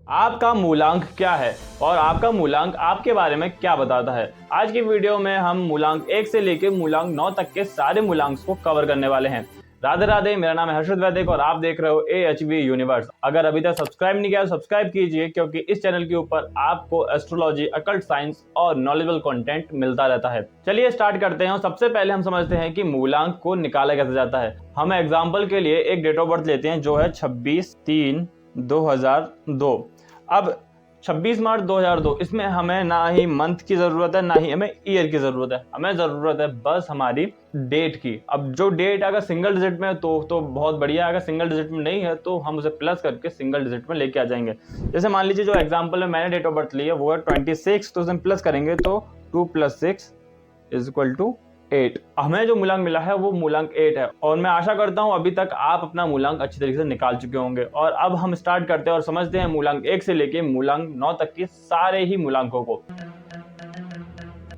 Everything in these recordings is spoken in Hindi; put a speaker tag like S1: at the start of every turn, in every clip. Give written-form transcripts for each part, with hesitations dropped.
S1: आपका मूलांक क्या है और आपका मूलांक आपके बारे में क्या बताता है। आज की वीडियो में हम मूलांक 1 से लेकर मूलांक 9 तक के सारे मूलांक को कवर करने वाले हैं। राधे राधे, मेरा नाम है हर्षद वैदिक और आप देख रहे हो AHV यूनिवर्स। अगर अभी तक सब्सक्राइब नहीं किया तो सब्सक्राइब कीजिए, क्योंकि इस चैनल के ऊपर आपको एस्ट्रोलॉजी, अकल्ट साइंस और नॉलेजेबल कंटेंट मिलता रहता है। चलिए स्टार्ट करते हैं। सबसे पहले हम समझते हैं कि मूलांक को निकाला कैसे जाता है। हम एग्जाम्पल के लिए एक डेट ऑफ बर्थ लेते हैं जो है 26/3/2002। अब 26 मार्च 2002, इसमें हमें ना ही मंथ की जरूरत है ना ही हमें ईयर की जरूरत है। हमें जरूरत है बस हमारी डेट की। अब जो डेट अगर सिंगल डिजिट में है तो बहुत बढ़िया, अगर सिंगल डिजिट में नहीं है तो हम उसे प्लस करके सिंगल डिजिट में लेके आ जाएंगे। जैसे मान लीजिए जो एग्जांपल में मैंने डेट ऑफ बर्थ ली है वो है 26, तो उसे प्लस करेंगे तो 2 + 6 = 8। हमें जो मूलांक मिला है वो मूलांक 8 है और मैं आशा करता हूं अभी तक आप अपना मूलांक अच्छी तरीके से निकाल चुके होंगे। और अब हम स्टार्ट करते हैं और समझते हैं मूलांक 1 से लेके मूलांक 9 तक के सारे ही मूलांकों को।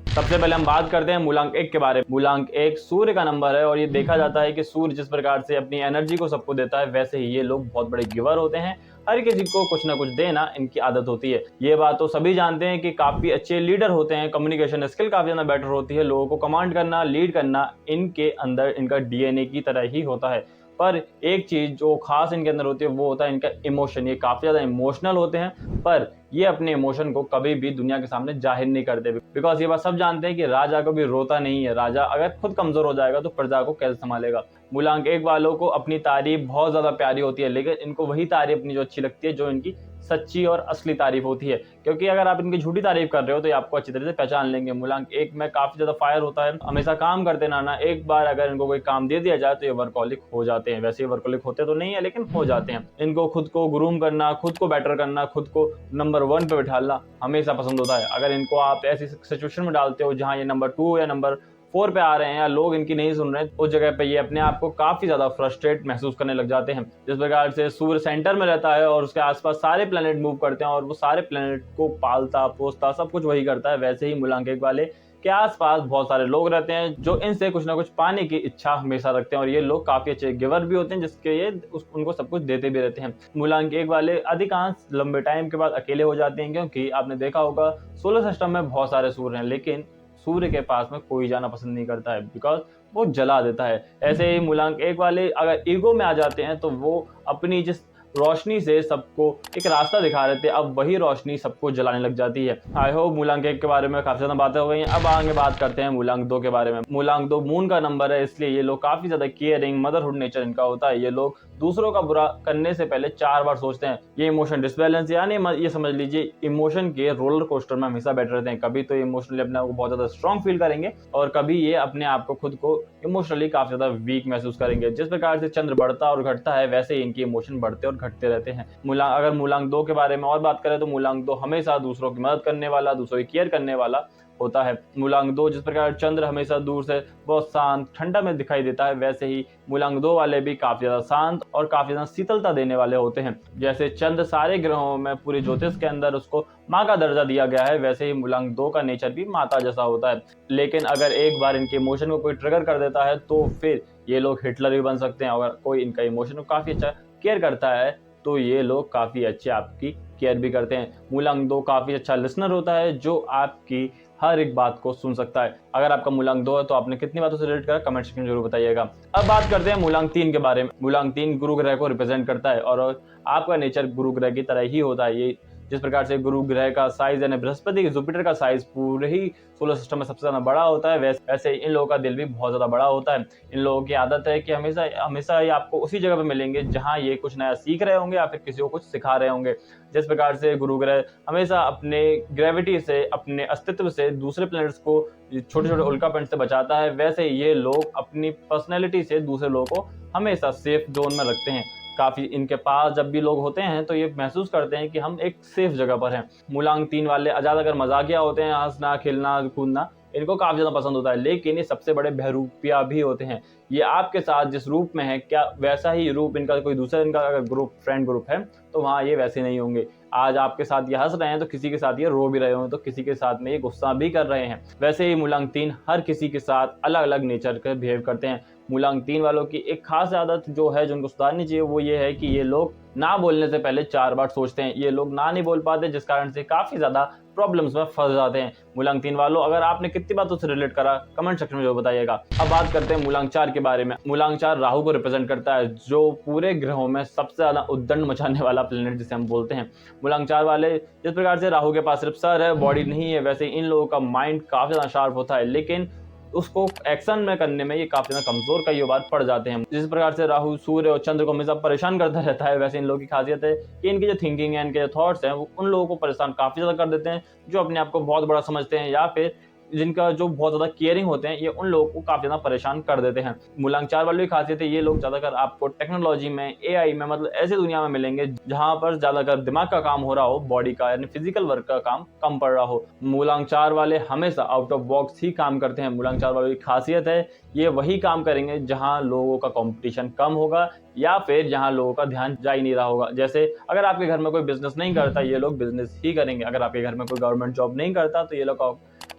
S1: सबसे पहले हम बात करते हैं मूलांक 1 के बारे में। मूलांक 1 सूर्य का नंबर है और ये देखा जाता है कि सूर्य जिस प्रकार से अपनी एनर्जी को सबको देता है, वैसे ही ये लोग बहुत बड़े गिवर होते हैं। हर किसी को कुछ ना कुछ देना इनकी आदत होती है। ये बात तो सभी जानते हैं कि काफी अच्छे लीडर होते हैं, कम्युनिकेशन स्किल काफी ज्यादा बेटर होती है, लोगों को कमांड करना, लीड करना इनके अंदर इनका DNA की तरह ही होता है। पर एक चीज जो खास इनके अंदर होती है वो होता है इनका इमोशन। ये काफी ज्यादा इमोशनल होते हैं, पर ये अपने इमोशन को कभी भी दुनिया के सामने जाहिर नहीं करते, बिकॉज ये बात सब जानते हैं कि राजा कभी रोता नहीं है। राजा अगर खुद कमजोर हो जाएगा तो प्रजा को कैसे संभालेगा। मूलांक 1 वालों को अपनी तारीफ बहुत ज्यादा प्यारी होती है, लेकिन इनको वही तारीफ अपनी जो अच्छी लगती है जो इनकी सच्ची और असली तारीफ होती है। क्योंकि अगर आप इनकी झूठी तारीफ कर रहे हो तो ये आपको अच्छी तरह से पहचान लेंगे। मूलांक 1 में काफी ज्यादा फायर होता है, हमेशा काम करते रहना। एक बार अगर इनको कोई काम दे दिया जाए तो ये वर्कहोलिक हो जाते हैं। वैसे वर्कहोलिक होते तो नहीं है, लेकिन हो जाते हैं। इनको खुद को ग्रूम करना, खुद को बेटर करना, खुद को नंबर 1 पे बिठाना हमेशा पसंद होता है। अगर इनको आप ऐसी सिचुएशन में डालते हो जहां ये नंबर 2 या नंबर 4 पे आ रहे हैं या लोग इनकी नहीं सुन रहे हैं, उस जगह पे ये अपने आप को काफी ज्यादा फ्रस्ट्रेट महसूस करने लग जाते हैं। जिस प्रकार से सूर्य सेंटर में रहता है और उसके आसपास सारे प्लेनेट मूव करते हैं और वो सारे प्लेनेट को पालता पोसता सब कुछ वही करता है, वैसे ही मूलांक 1 वाले के आसपास बहुत सारे लोग रहते हैं जो इनसे कुछ ना कुछ पाने की इच्छा हमेशा रखते हैं। और ये लोग काफी अच्छे गिवर भी होते हैं, जिसके ये उनको सब कुछ देते भी रहते हैं। मूलांक 1 वाले अधिकांश लंबे टाइम के बाद अकेले हो जाते हैं, क्योंकि आपने देखा होगा सोलर सिस्टम में बहुत सारे सूर्य हैं, लेकिन सूर्य के पास में कोई जाना पसंद नहीं करता है, बिकॉज वो जला देता है। ऐसे ही मूलांक 1 वाले अगर ईगो में आ जाते हैं तो वो अपनी जिस रोशनी से सबको एक रास्ता दिखा रहे थे, अब वही रोशनी सबको जलाने लग जाती है। आई होप मूलांक 1 के बारे में काफी ज्यादा बातें हो गई हैं। अब आगे बात करते हैं मूलांक 2 के बारे में। मूलांक 2 मून का नंबर है, इसलिए ये लोग काफी ज्यादा केयरिंग, मदरहुड नेचर इनका होता है। ये लोग दूसरों का बुरा करने से पहले 4 बार सोचते हैं। ये इमोशन डिसबैलेंस, यानी ये समझ लीजिए इमोशन के रोलर कोस्टर में हमेशा बैठे रहते हैं। कभी तो इमोशनली अपने आप को बहुत ज्यादा स्ट्रॉन्ग फील करेंगे और कभी ये अपने आप को खुद को इमोशनली काफी ज्यादा वीक महसूस करेंगे। जिस प्रकार से चंद्र बढ़ता और घटता है, वैसे ही इनके इमोशन बढ़ते और घटते रहते हैं। अगर मूलांक 2 के बारे में और बात करें तो मूलांक 2 हमेशा दूसरों की मदद करने वाला, दूसरों की केयर करने वाला होता है। मूलांक 2 जिस प्रकार चंद्र हमेशा दूर से बहुत शांत ठंडा में दिखाई देता है, वैसे ही मूलांक 2 वाले भी काफी ज्यादा शांत और काफी ज्यादा शीतलता देने वाले होते हैं। जैसे चंद्र सारे ग्रहों में पूरे ज्योतिष के अंदर उसको माँ का दर्जा दिया गया है, वैसे ही मूलांक 2 का नेचर भी माता जैसा होता है। लेकिन अगर एक बार इनके इमोशन को कोई ट्रिगर कर देता है तो फिर ये लोग हिटलर भी बन सकते हैं। अगर कोई इनका इमोशन को काफी अच्छा केयर करता है तो ये लोग काफी अच्छे आपकी केयर भी करते हैं। मूलांक 2 काफी अच्छा लिसनर होता है, जो आपकी हर एक बात को सुन सकता है। अगर आपका मूलांक 2 है तो आपने कितनी बातों से रिलेट करा, कमेंट सेक्शन में जरूर बताइएगा। अब बात करते हैं मूलांक 3 के बारे में। मूलांक 3 गुरु ग्रह को रिप्रेजेंट करता है और आपका नेचर गुरु ग्रह की तरह ही होता है। ये जिस प्रकार से गुरु ग्रह का साइज यानी बृहस्पति जुपिटर का साइज पूरे ही सोलर सिस्टम में सबसे ज्यादा बड़ा होता है, वैसे इन लोगों का दिल भी बहुत ज्यादा बड़ा होता है। इन लोगों की आदत है कि हमेशा हमेशा ये आपको उसी जगह पे मिलेंगे जहां ये कुछ नया सीख रहे होंगे या फिर किसी को कुछ सिखा रहे होंगे। जिस प्रकार से गुरु ग्रह हमेशा अपने ग्रेविटी से, अपने अस्तित्व से दूसरे प्लैनेट्स को छोटे छोटे उल्कापिंड से बचाता है, वैसे ये लोग अपनी पर्सनैलिटी से दूसरे लोगों को हमेशा सेफ जोन में रखते हैं। काफी इनके पास जब भी लोग होते हैं तो ये महसूस करते हैं कि हम एक सेफ जगह पर हैं। मूलांक 3 वाले ज्यादातर मजाकिया होते हैं, हंसना खेलना कूदना इनको काफी ज्यादा पसंद होता है, लेकिन ये सबसे बड़े बहरूपिया भी होते हैं। ये आपके साथ जिस रूप में है, क्या वैसा ही रूप इनका कोई दूसरा इनका अगर ग्रुप फ्रेंड ग्रुप है तो वहाँ ये वैसे नहीं होंगे। आज आपके साथ ये हंस रहे हैं तो किसी के साथ ये रो भी रहे होंगे, तो किसी के साथ में ये गुस्सा भी कर रहे हैं। वैसे ही मूलांक 3 हर किसी के साथ अलग अलग नेचर के बिहेव करते हैं। मूलांक 3 वालों की एक खास आदत जो है, जो उनको सुधारनी चाहिए, वो ये है कि ये लोग ना बोलने से पहले 4 बार सोचते हैं। ये लोग ना नहीं बोल पाते, जिस कारण से काफ़ी ज़्यादा प्रॉब्लम्स में फँस जाते हैं। मूलांक 3 वालों, अगर आपने कितनी बातों से रिलेट करा, कमेंट सेक्शन में ज़रूर बताइएगा। अब बात करते हैं मूलांक 4 के बारे में। मूलांक 4 राहु को रिप्रेजेंट करता है, जो पूरे ग्रहों में सबसे ज़्यादा उद्दंड मचाने वाला प्लैनेट जिसे हम बोलते हैं। मूलांक 4 वाले, जिस प्रकार से राहु के पास सिर्फ सर है, बॉडी नहीं है, वैसे इन लोगों का माइंड काफ़ी ज़्यादा शार्प होता है, लेकिन उसको एक्शन में करने में ये काफ़ी ज़्यादा कमज़ोर कई बार पड़ जाते हैं। जिस प्रकार से राहु, सूर्य और चंद्र को हमेशा परेशान करता रहता है, वैसे इन लोगों की खासियत है कि इनकी जो थिंकिंग है, इनके जो थॉट्स हैं, वो उन लोगों को परेशान काफ़ी ज़्यादा कर देते हैं, जो अपने आप को बहुत बड़ा समझते हैं या फिर जिनका जो बहुत ज़्यादा केयरिंग होते हैं, ये उन लोगों को काफ़ी ज़्यादा परेशान कर देते हैं। मूलांक 4 वालों की खासियत है, ये लोग ज़्यादातर आपको टेक्नोलॉजी में, एआई में, मतलब ऐसी दुनिया में मिलेंगे जहाँ पर ज़्यादातर दिमाग का काम हो रहा हो, बॉडी का यानी फिजिकल वर्क का काम कम पड़ रहा हो। मूलांक 4 वाले हमेशा आउट ऑफ बॉक्स ही काम करते हैं। मूलांक 4 वालों की खासियत है, ये वही काम करेंगे जहाँ लोगों का कॉम्पिटिशन कम होगा या फिर जहाँ लोगों का ध्यान जा ही नहीं रहा होगा। जैसे अगर आपके घर में कोई बिज़नेस नहीं करता, ये लोग बिज़नेस ही करेंगे। अगर आपके घर में कोई गवर्नमेंट जॉब नहीं करता, तो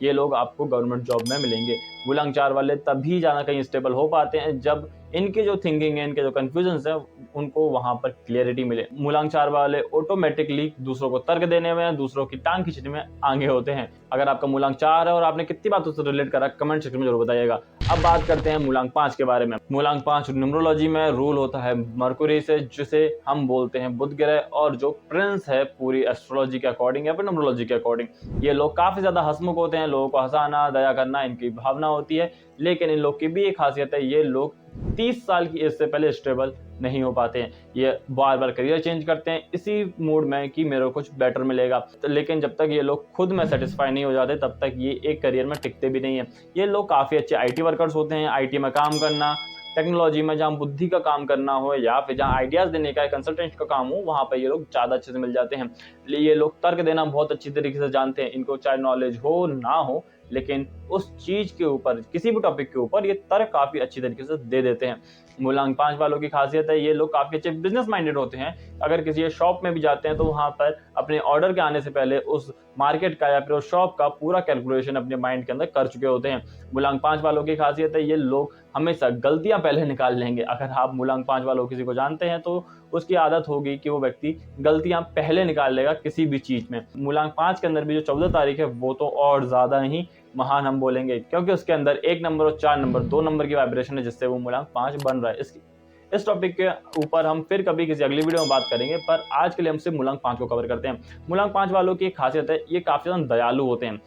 S1: ये लोग आपको गवर्नमेंट जॉब में मिलेंगे। मूलांक 4 वाले तभी ज़्यादा कहीं स्टेबल हो पाते हैं, जब इनकी जो थिंकिंग है, इनके जो कन्फ्यूजन्स हैं, उनको वहाँ पर क्लैरिटी मिले। मूलांक 4 वाले ऑटोमेटिकली दूसरों को तर्क देने में, दूसरों की टांग खींचने में आगे होते हैं। अगर आपका मूलांक 4 है और आपने कितनी बातों से रिलेट करा, कमेंट सेक्शन में जरूर बताइएगा। अब बात करते हैं मूलांक 5 के बारे में। मूलांक 5 न्यूमरोलॉजी में रूल होता है मरकुरी से, जिसे हम बोलते हैं बुध ग्रह, और जो प्रिंस है पूरी एस्ट्रोलॉजी के अकॉर्डिंग या फिर न्यूमरोलॉजी के अकॉर्डिंग। ये लोग काफ़ी ज़्यादा हंसमुख होते हैं, लोगों को हंसाना, दया करना इनकी भावना होती है, लेकिन इन लोग की भी एक खासियत है, ये लोग 30 साल की एज से पहले स्टेबल नहीं हो पाते हैं। ये बार-बार करियर चेंज करते हैं इसी मूड में कि मेरे को कुछ बेटर मिलेगा। लेकिन जब तक ये लोग खुद में सैटिस्फाई नहीं हो जाते, तब तक ये एक करियर में टिकते भी नहीं हैं। ये लोग काफ़ी अच्छे आईटी वर्कर्स होते हैं। आईटी में काम करना, टेक्नोलॉजी में जहाँ बुद्धि का काम करना हो या फिर जहाँ आइडियाज़ देने का, कंसल्टेंट का काम हो, वहाँ पे ये लोग ज़्यादा अच्छे से मिल जाते हैं। ये लोग तर्क देना बहुत अच्छी तरीके से जानते हैं। इनको चाहे नॉलेज हो ना हो, लेकिन उस चीज़ के ऊपर, किसी भी टॉपिक के ऊपर ये तर्क काफ़ी अच्छी तरीके से दे देते हैं। मूलांक 5 वालों की खासियत है, ये लोग काफ़ी अच्छे बिज़नेस माइंडेड होते हैं। अगर किसी शॉप में भी जाते हैं, तो वहाँ पर अपने ऑर्डर के आने से पहले उस मार्केट का या फिर उस शॉप का पूरा कैलकुलेशन अपने माइंड के अंदर कर चुके होते हैं। मूलांक 5 वालों की खासियत है, ये लोग हमेशा गलतियाँ पहले निकाल लेंगे। अगर आप मूलांक 5 वालों किसी को जानते हैं, तो उसकी आदत होगी कि वो व्यक्ति गलतियाँ पहले निकाल लेगा किसी भी चीज़ में। मूलांक 5 के अंदर भी जो 14 तारीख है, वो तो और ज़्यादा ही महान हम बोलेंगे, क्योंकि उसके अंदर 1 नंबर और 4 नंबर, 2 नंबर की वाइब्रेशन है, जिससे वो मूलांक 5 बन रहा है। इस टॉपिक के ऊपर हम फिर कभी किसी अगली वीडियो में बात करेंगे, पर आज के लिए हम सिर्फ मूलांक 5 को कवर करते हैं। मूलांक 5 वालों की एक खासियत है, ये काफ़ी ज़्यादा दयालु होते हैं।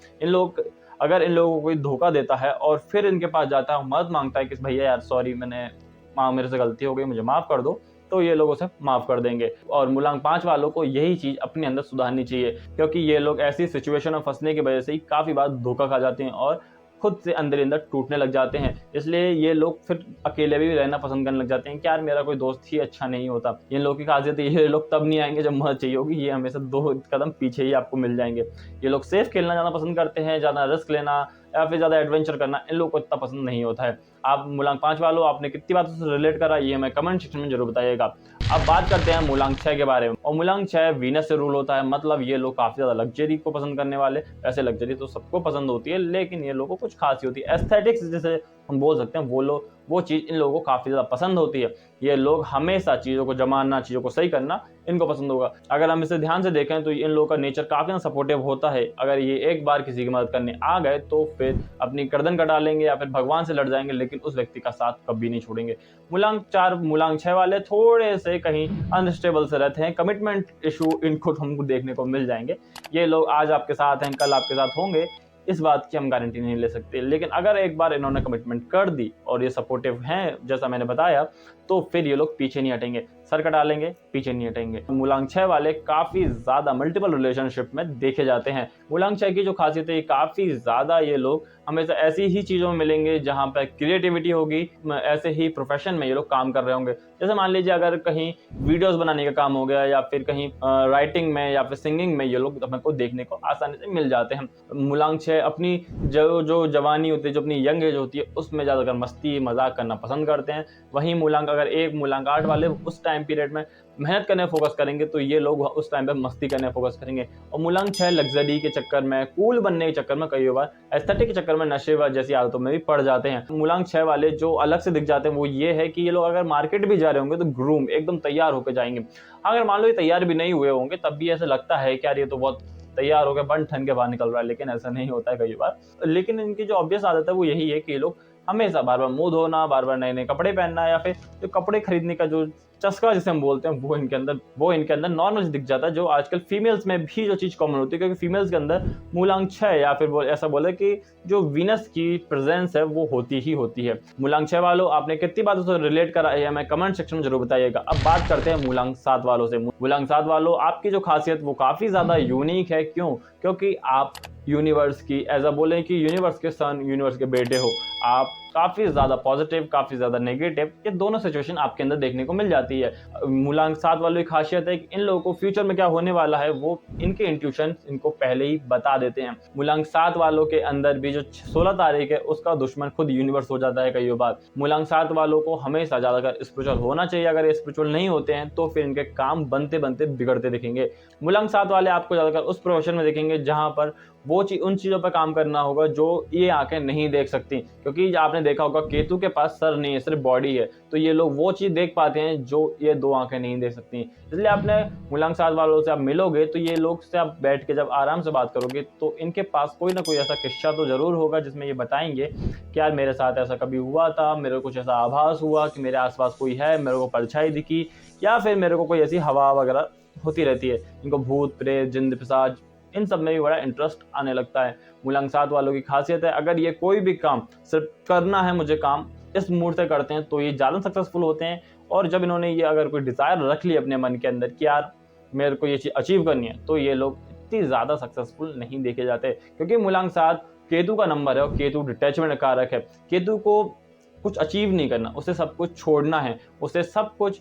S1: अगर इन लोगों को कोई धोखा देता है और फिर इनके पास जाता है, मदद मांगता है कि भैया यार सॉरी, मेरे से गलती हो गई, मुझे माफ़ कर दो, तो ये लोग उसे माफ़ कर देंगे। और मूलांक 5 वालों को यही चीज़ अपने अंदर सुधारनी चाहिए, क्योंकि ये लोग ऐसी सिचुएशन में फँसने की वजह से ही काफ़ी बार धोखा खा जाते हैं और खुद से अंदर ही अंदर टूटने लग जाते हैं। इसलिए ये लोग फिर अकेले भी रहना पसंद करने लग जाते हैं कि यार मेरा कोई दोस्त ही अच्छा नहीं होता। इन लोगों की खासियत है, ये लोग तब नहीं आएँगे जब मदद चाहिए होगी, ये हमेशा 2 कदम पीछे ही आपको मिल जाएँगे। ये लोग सेफ खेलना ज़्यादा पसंद करते हैं, ज़्यादा रिस्क लेना या फिर ज़्यादा एडवेंचर करना इन लोगों को इतना पसंद नहीं होता है। आप मूलांक 5 वालों, आपने कितनी बातों से रिलेट करा, ये हमें कमेंट सेक्शन में ज़रूर बताइएगा। अब बात करते हैं मूलांक 6 के बारे में। और मूलांक 6 वीनस से रूल होता है, मतलब ये लोग काफ़ी ज़्यादा लग्ज़री को पसंद करने वाले। वैसे लग्ज़री तो सबको पसंद होती है, लेकिन ये लोगों को कुछ खास होती है। एस्थेटिक्स जिसे हम बोल सकते हैं, वो चीज़ इन लोगों को काफ़ी ज़्यादा पसंद होती है। ये लोग हमेशा चीज़ों को जमाना, चीज़ों को सही करना इनको पसंद होगा। अगर हम इसे ध्यान से देखें, तो इन लोगों का नेचर काफ़ी ज़्यादा सपोर्टिव होता है। अगर ये एक बार किसी की मदद करने आ गए, तो फिर अपनी गर्दन कटा लेंगे या फिर भगवान से लड़ जाएँगे, लेकिन उस व्यक्ति का साथ कभी नहीं छोड़ेंगे। मूलांक 6 वाले थोड़े से कहीं अनस्टेबल से रहते हैं। कमिटमेंट इशू इनको हमको देखने को मिल जाएँगे। ये लोग आज आपके साथ हैं, कल आपके साथ होंगे, इस बात की हम गारंटी नहीं ले सकते। लेकिन अगर एक बार इन्होंने कमिटमेंट कर दी और ये सपोर्टिव हैं, जैसा मैंने बताया, तो फिर ये लोग पीछे नहीं हटेंगे। सर कटा लेंगे, पीछे नहीं हटेंगे। मूलांक 6 वाले काफ़ी ज़्यादा मल्टीपल रिलेशनशिप में देखे जाते हैं। मूलांक 6 की जो खासियत है, काफ़ी ज़्यादा ये लोग हमेशा ऐसी ही चीज़ों में मिलेंगे जहाँ पे क्रिएटिविटी होगी, ऐसे ही प्रोफेशन में ये लोग काम कर रहे होंगे। जैसे मान लीजिए अगर कहीं वीडियोज़ बनाने का काम हो गया या फिर कहीं राइटिंग में या फिर सिंगिंग में, ये लोग हमको देखने को आसानी से मिल जाते हैं। मूलांक 6 अपनी जो जवानी होती है, जो अपनी यंग एज होती है, उसमें ज़्यादातर मस्ती मज़ाक करना पसंद करते हैं। वहीं एक मूलांक 8 वाले उस टाइम टाइम पीरियड में मेहनत करने फोकस करेंगे तो ये लोग उस टाइम पे मस्ती करने फोकस करेंगे। और मूलांक 6 लग्जरी के चक्कर में, कूल बनने के चक्कर में, कई बार एस्थेटिक के चक्कर में नशे व जैसी आदतों में भी पड़ जाते हैं। मूलांक 6 वाले जो अलग से दिख जाते हैं वो ये है कि ये लोग अगर मार्केट भी जा रहे होंगे तो ग्रूम एकदम तैयार होकर जाएंगे। अगर मान लो ये तैयार भी नहीं हुए होंगे तब भी ऐसा लगता है कि यार ये तो बहुत तैयार हो गया, बन ठन के बाहर निकल रहा है, लेकिन ऐसा नहीं होता है कई बार। लेकिन इनकी जो ऑब्वियस आदत है वो यही है कि ये लोग हमेशा बार-बार मुँह धोना, बार-बार नए-नए कपड़े पहनना या फिर जो कपड़े खरीदने का जो चस्का जिसे हम बोलते हैं वो इनके अंदर नॉर्मल दिख जाता है, जो आजकल फीमेल्स में भी जो चीज़ कॉमन होती है, क्योंकि फीमेल्स के अंदर मूलांक 6 या फिर वो ऐसा बोले कि जो वीनस की प्रेजेंस है वो होती ही होती है। मूलांक 6 वालों आपने कितनी बातों से रिलेट करा है हमें कमेंट सेक्शन में जरूर बताइएगा। अब बात करते हैं मूलांक 7 वालों से। मूलांक 7 वालों आपकी जो खासियत वो काफ़ी ज़्यादा यूनिक है। क्यों? क्योंकि आप यूनिवर्स की ऐसा बोलें कि यूनिवर्स के सन, यूनिवर्स के बेटे हो। आप काफ़ी ज़्यादा पॉजिटिव, काफ़ी ज़्यादा नेगेटिव, ये दोनों सिचुएशन आपके अंदर देखने को मिल जाती है। मूलांक 7 वालों की खासियत है कि इन लोगों को फ्यूचर में क्या होने वाला है वो इनके इंट्यूशन इनको पहले ही बता देते हैं। मूलांक 7 वालों के अंदर भी जो 16 तारीख है उसका दुश्मन खुद यूनिवर्स हो जाता है कई बार। मूलांक 7 वालों को हमेशा ज़्यादातर स्पिरिचुअल होना चाहिए। अगर ये स्पिरिचुअल नहीं होते हैं तो फिर इनके काम बनते बनते बिगड़ते दिखेंगे। मूलांक 7 वाले आपको ज़्यादातर उस प्रोफेशन में देखेंगे जहाँ पर वो उन चीज़ों पर काम करना होगा जो ये आंखें नहीं देख सकती, क्योंकि आपने देखा होगा केतु के पास सर नहीं है, सिर्फ बॉडी है, तो ये लोग वो चीज़ देख पाते हैं जो ये 2 आंखें नहीं देख सकती। इसलिए आपने मूलांक 7 वालों से आप मिलोगे तो ये लोग से आप बैठ के जब आराम से बात करोगे तो इनके पास कोई ना कोई ऐसा किस्सा तो ज़रूर होगा जिसमें ये बताएंगे कि यार मेरे साथ ऐसा कभी हुआ था, मेरे को कुछ ऐसा आभास हुआ कि मेरे आसपास कोई है, मेरे को परछाई दिखी, या फिर मेरे को कोई ऐसी हवा वगैरह होती रहती है। इनको भूत प्रेत, जिन्न पिशाच, इन सब में भी बड़ा इंटरेस्ट आने लगता है। मूलांक 7 वालों की खासियत है अगर ये कोई भी काम सिर्फ करना है मुझे काम इस मूड से करते हैं तो ये ज़्यादा सक्सेसफुल होते हैं। और जब इन्होंने ये अगर कोई डिज़ायर रख ली अपने मन के अंदर कि यार मेरे को ये चीज़ अचीव करनी है, तो ये लोग इतनी ज़्यादा सक्सेसफुल नहीं देखे जाते, क्योंकि मूलांक 7 केतु का नंबर है और केतु डिटैचमेंट कारक है। केतु को कुछ अचीव नहीं करना, उसे सब कुछ छोड़ना है, उसे सब कुछ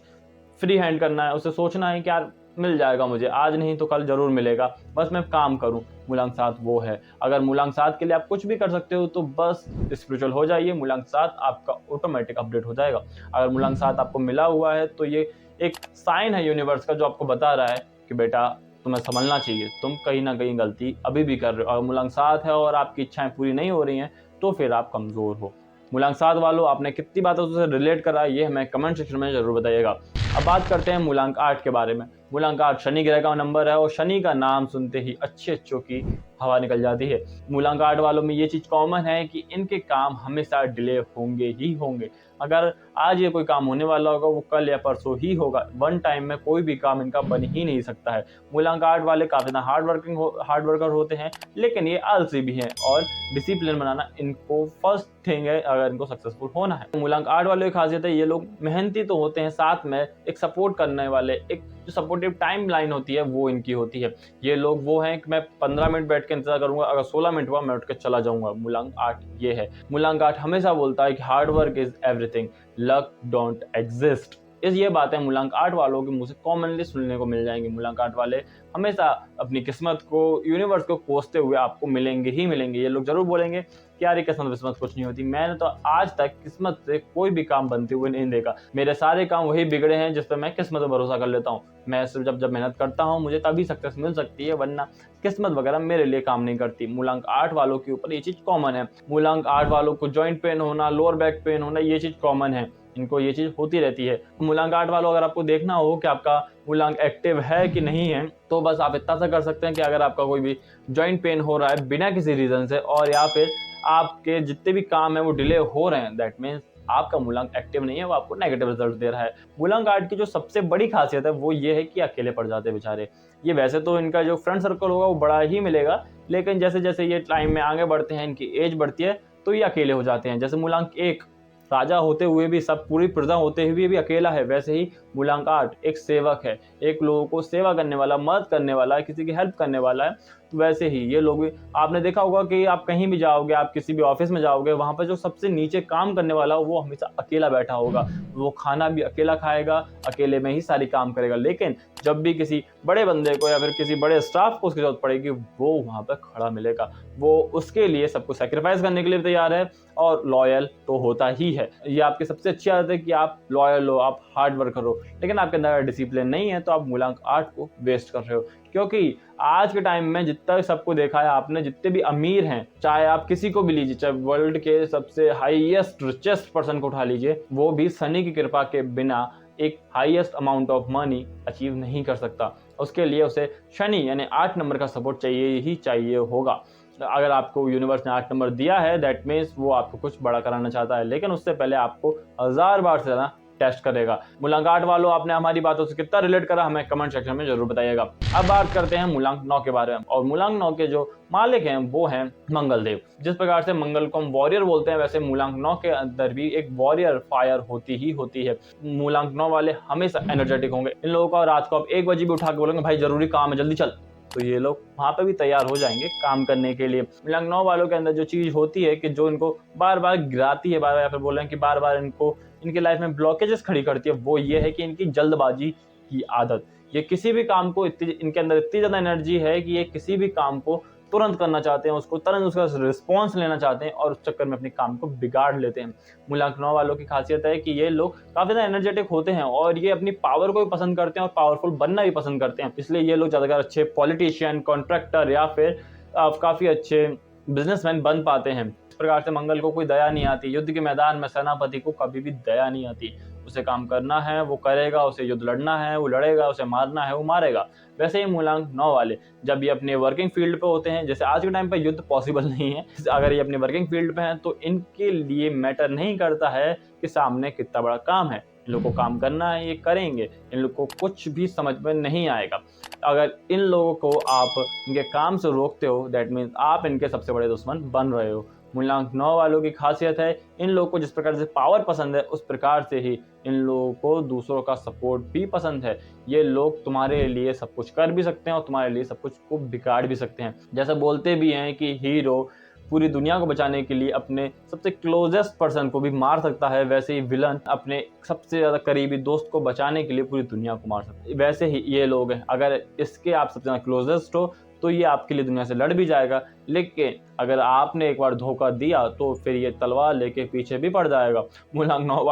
S1: फ्री हैंड करना है, उसे सोचना है कि यार मिल जाएगा मुझे, आज नहीं तो कल जरूर मिलेगा, बस मैं काम करूं। मूलांक 7 वो है। अगर मूलांक 7 के लिए आप कुछ भी कर सकते हो तो बस स्पिरिचुअल हो जाइए, मूलांक 7 आपका ऑटोमेटिक अपडेट हो जाएगा। अगर मूलांक 7 आपको मिला हुआ है तो ये एक साइन है यूनिवर्स का जो आपको बता रहा है कि बेटा तुम्हें संभलना चाहिए, तुम कहीं ना कहीं गलती अभी भी कर रहे हो। अगर मूलांक 7 है और आपकी इच्छाएं पूरी नहीं हो रही हैं तो फिर आप कमजोर हो। मूलांक 7 वालों आपने कितनी बातों से रिलेट करा ये हमें कमेंट सेक्शन में जरूर बताइएगा। अब बात करते हैं मूलांक 8 के बारे में। मूलांक 8 शनि ग्रह का नंबर है और शनि का नाम सुनते ही अच्छों की हवा निकल जाती है। मूलांक 8 वालों में ये चीज़ कॉमन है कि इनके काम हमेशा डिले होंगे ही होंगे। अगर आज ये कोई काम होने वाला होगा वो कल या परसों ही होगा, वन टाइम में कोई भी काम इनका बन ही नहीं सकता है। मूलांक 8 वाले काफ़ी ना हार्ड वर्कर होते हैं, लेकिन ये आलसी भी हैं और डिसिप्लिन बनाना इनको फर्स्ट थिंग है अगर इनको सक्सेसफुल होना है। मूलांक 8 वालों की खासियत है ये लोग मेहनती तो होते हैं, साथ में एक सपोर्ट करने वाले, एक जो सपोर्टिव टाइम लाइन होती है वो इनकी होती है। ये लोग वो हैं कि मैं 15 मिनट बैठ के इंतजार करूंगा, अगर 16 मिनट हुआ मैं उठ के चला जाऊंगा। मूलांक 8 ये है। मूलांक 8 हमेशा बोलता है कि hard work is everything, luck don't exist. ये बातें मूलांक 8 वालों के मुंह से कॉमनली सुनने को मिल जाएंगी। मूलांक 8 वाले हमेशा अपनी किस्मत को, यूनिवर्स को कोसते हुए आपको मिलेंगे ही मिलेंगे। ये लोग जरूर बोलेंगे कि यार ये किस्मत कुछ नहीं होती, मैंने तो आज तक किस्मत से कोई भी काम बनते हुए नहीं देखा, मेरे सारे काम वही बिगड़े हैं जिस पर मैं किस्मत पर भरोसा कर लेता हूँ। मैं सिर्फ जब मेहनत करता हूँ मुझे तभी सक्सेस मिल सकती है, वरना किस्मत वगैरह मेरे लिए काम नहीं करती। मूलांक 8 वालों के ऊपर ये चीज कॉमन है। मूलांक 8 वालों को जॉइंट पेन होना, लोअर बैक पेन होना, ये चीज कॉमन है, इनको ये चीज होती रहती है। मूलांक 8 वालों अगर आपको देखना हो कि आपका मूलांक एक्टिव है कि नहीं है तो बस आप इतना सा कर सकते हैं कि अगर आपका कोई भी जॉइंट पेन हो रहा है बिना किसी रीजन से और या फिर आपके जितने भी काम है वो डिले हो रहे हैं, दैट मीन्स आपका मूलांक एक्टिव नहीं है, वो आपको नेगेटिव रिजल्ट दे रहा है। मूलांक 8 की जो सबसे बड़ी खासियत है वो ये है कि अकेले पड़ जाते हैं बेचारे। ये वैसे तो इनका जो फ्रेंड सर्कल होगा वो बड़ा ही मिलेगा, लेकिन जैसे जैसे ये टाइम में आगे बढ़ते हैं, इनकी एज बढ़ती है तो ये अकेले हो जाते हैं। जैसे मूलांक 1 राजा होते हुए भी, सब पूरी प्रजा होते हुए भी अकेला है, वैसे ही मूलांक 8 एक सेवक है, एक लोगों को सेवा करने वाला, मदद करने वाला, किसी की हेल्प करने वाला है। तो वैसे ही ये लोग भी, आपने देखा होगा कि आप कहीं भी जाओगे, आप किसी भी ऑफिस में जाओगे, वहां पर जो सबसे नीचे काम करने वाला हो वो हमेशा अकेला बैठा होगा, वो खाना भी अकेला खाएगा, अकेले में ही सारी काम करेगा। लेकिन जब भी किसी बड़े बंदे को या फिर किसी बड़े स्टाफ को उसकी जरूरत पड़ेगी वो वहां पर खड़ा मिलेगा, वो उसके लिए सब कुछ सेक्रीफाइस करने के लिए तैयार है और लॉयल तो होता ही है। ये आपकी सबसे अच्छी आदत है कि आप लॉयल हो, आप हार्ड वर्कर हो, लेकिन आपके अंदर डिसिप्लिन नहीं है तो आप मूलांक 8 को वेस्ट कर रहे हो। क्योंकि आज के टाइम में जितना सबको देखा है आपने, जितने भी अमीर हैं, चाहे आप किसी को भी लीजिए, चाहे वर्ल्ड के सबसे हाईएस्ट रिचेस्ट पर्सन को उठा लीजिए, वो भी शनि की कृपा के बिना एक highest amount of money achieve नहीं कर सकता। उसके लिए उसे शनि यानी 8 नंबर का सपोर्ट चाहिए ही चाहिए होगा। अगर आपको यूनिवर्स ने 8 नंबर दिया है, दैट मीन्स वो आपको कुछ बड़ा कराना चाहता है, लेकिन उससे पहले आपको 1000 बार से ज़्यादा टेस्ट करेगा। मूलांक 8 वालों, आपने हमारी बातों से कितना रिलेट करा हमें कमेंट सेक्शन में जरूर बताइएगा। अब बात करते हैं मूलांक 9 के बारे में, और मूलांक 9 के जो मालिक हैं वो हैं मंगल देव। जिस प्रकार से मंगल को हम वॉरियर बोलते हैं, वैसे मूलांक 9 के अंदर भी एक वॉरियर फायर होती ही होती है। मूलांक 9 वाले हमेशा एनर्जेटिक होंगे। इन लोगों का रात को आप 1 बजे भी उठा के बोलेंगे भाई जरूरी काम है जल्दी चल, तो ये लोग वहां पे भी तैयार हो जाएंगे काम करने के लिए। मूलांक 9 वालों के अंदर जो चीज होती है कि जो इनको बार बार गिराती है, बार बार, या फिर बोल रहे हैं कि बार बार इनको इनकी लाइफ में ब्लॉकेजेस खड़ी करती है, वो ये है कि इनकी जल्दबाजी की आदत। ये किसी भी काम को इनके अंदर इतनी ज्यादा एनर्जी है कि ये किसी भी काम को तुरंत करना चाहते हैं, उसको तुरंत उसका रिस्पॉन्स लेना चाहते हैं, और उस चक्कर में अपने काम को बिगाड़ लेते हैं। मूलांक 9 वालों की खासियत है कि ये लोग काफी ज्यादा एनर्जेटिक होते हैं और ये अपनी पावर को भी पसंद करते हैं और पावरफुल बनना भी पसंद करते हैं। इसलिए ये लोग ज्यादातर अच्छे पॉलिटिशियन, कॉन्ट्रैक्टर या फिर काफी अच्छे बिजनेसमैन बन पाते हैं। इस प्रकार से मंगल को कोई दया नहीं आती। युद्ध के मैदान में सेनापति को कभी भी दया नहीं आती। उसे काम करना है वो करेगा, उसे युद्ध लड़ना है वो लड़ेगा, उसे मारना है वो मारेगा। वैसे ही मूलांक 9 वाले जब ये अपने वर्किंग फील्ड पे होते हैं, जैसे आज के टाइम पे युद्ध पॉसिबल नहीं है, अगर ये अपने वर्किंग फील्ड पे हैं तो इनके लिए मैटर नहीं करता है कि सामने कितना बड़ा काम है। इन लोगों को काम करना है, ये करेंगे। इन लोगों को कुछ भी समझ में नहीं आएगा। अगर इन लोगों को आप इनके काम से रोकते हो, दैट मीन्स आप इनके सबसे बड़े दुश्मन बन रहे हो। मूलांक 9 वालों की खासियत है, इन लोगों को जिस प्रकार से पावर पसंद है उस प्रकार से ही इन लोगों को दूसरों का सपोर्ट भी पसंद है। ये लोग तुम्हारे लिए सब कुछ कर भी सकते हैं और तुम्हारे लिए सब कुछ को बिगाड़ भी सकते हैं। जैसे बोलते भी हैं कि हीरो पूरी दुनिया को बचाने के लिए अपने सबसे क्लोजेस्ट पर्सन को भी मार सकता है, वैसे ही विलन अपने सबसे ज्यादा करीबी दोस्त को बचाने के लिए पूरी दुनिया को मार सकता है। वैसे ही ये लोग हैं, अगर इसके आप सबसे ज्यादा क्लोजेस्ट हो तो ये आपके लिए दुनिया से लड़ भी जाएगा, लेकिन अगर आपने एक बार धोखा दिया तो फिर ये तलवार लेके पीछे भी पड़ जाएगा। मूलांक 9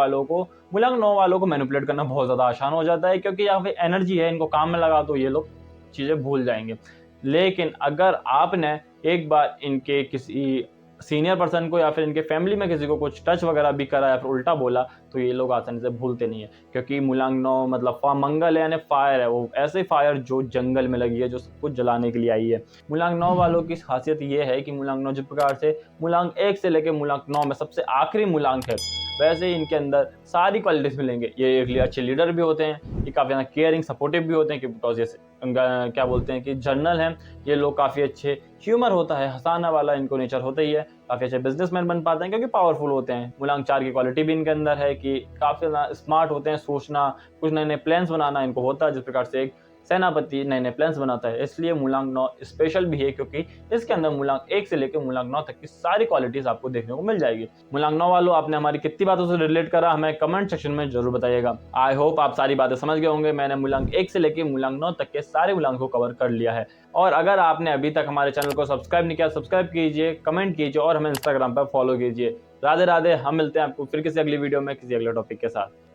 S1: वालों को मैनिपुलेट करना बहुत ज़्यादा आसान हो जाता है, क्योंकि यहाँ पे एनर्जी है, इनको काम में लगा तो ये लोग चीज़ें भूल जाएंगे। लेकिन अगर आपने एक बार इनके किसी सीनियर पर्सन को या फिर इनके फैमिली में किसी को कुछ टच वगैरह भी करा या फिर उल्टा बोला तो ये लोग आसानी से भूलते नहीं है। क्योंकि मूलांक 9 मतलब मंगल है यानी फायर है, वो ऐसे फायर जो जंगल में लगी है, जो सब कुछ जलाने के लिए आई है। मूलांक 9 वालों की खासियत ये है कि मूलांक 9 जिस प्रकार से मूलांक 1 से लेकर मूलांक 9 में सबसे आखिरी मूलांक है, वैसे ही इनके अंदर सारी क्वालिटीज मिलेंगे। ये एक लिए अच्छे लीडर भी होते हैं, ये काफ़ी ज़्यादा केयरिंग सपोर्टिव भी होते हैं, बिकॉज ये क्या बोलते हैं कि जर्नल हैं। ये लोग काफ़ी अच्छे, ह्यूमर होता है, हंसाना वाला इनको नेचर होता ही है। काफ़ी अच्छे बिजनेसमैन बन पाते हैं क्योंकि पावरफुल होते हैं। मूलांक 4 की क्वालिटी भी इनके अंदर है कि काफ़ी ज़्यादा स्मार्ट होते हैं, सोचना, कुछ नए नए प्लान्स बनाना इनको होता है, जिस प्रकार से एक सेनापति नए नए प्लान्स बनाता है। इसलिए मूलांक 9 स्पेशल भी है, क्योंकि इसके अंदर मूलांक 1 से लेकर मूलांक 9 तक की सारी क्वालिटीज आपको देखने को मिल जाएगी। मूलांक 9 वालों, आपने हमारी कितनी बातों से रिलेट करा हमें कमेंट सेक्शन में जरूर बताइएगा। आई होप आप सारी बातें समझ गए होंगे। मैंने मूलांक 1 से लेकर मूलांक 9 तक के सारे मूलांक को कवर कर लिया है। और अगर आपने अभी तक हमारे चैनल को सब्सक्राइब नहीं किया, सब्सक्राइब कीजिए, कमेंट कीजिए और हमें इंस्टाग्राम पर फॉलो कीजिए। राधे राधे। हम मिलते हैं आपको फिर किसी अगली वीडियो में किसी अगले टॉपिक के साथ।